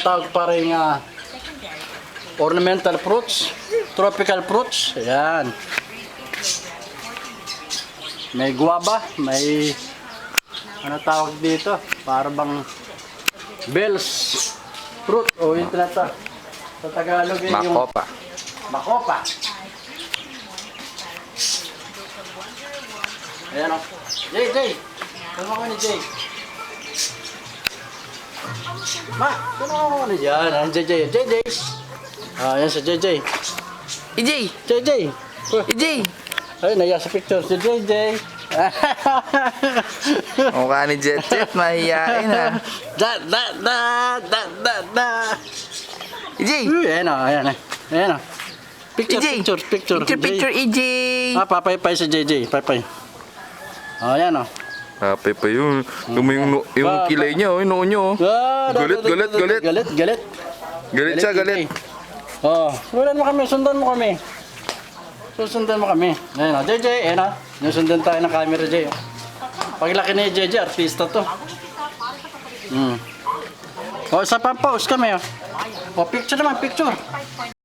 Tawag pa rin ornamental fruits, tropical fruits. Ayan. May guava, may ano tawag dito? Para bang bells fruit o yung tinata. Sa Tagalog yung Makopa. makopa. Ayan o. Jay. Tulungan ko ni Jay. Ma, tulungan ko ni Jay. Ayan, Jay. Ayan si Jay. EJ! Jay. EJ! Ay, naya sa picture si Jay. Mukha ni Jet, mahihain ha. Da. EJ! Ayan o. Picture. Picture, EJ! Papay si JJ. Papay. Ayan o. Happy pa yun. Yung kilay niya, yung noo niya. Galit. Galit siya, galit. Sundan mo kami. Susundan mo kami. Ayan o, JJ, ayan o. Nusundan tayo ng camera, Jay. Paglaki ni JJ, artista to. Isa pa pause kami o. Picture naman, picture.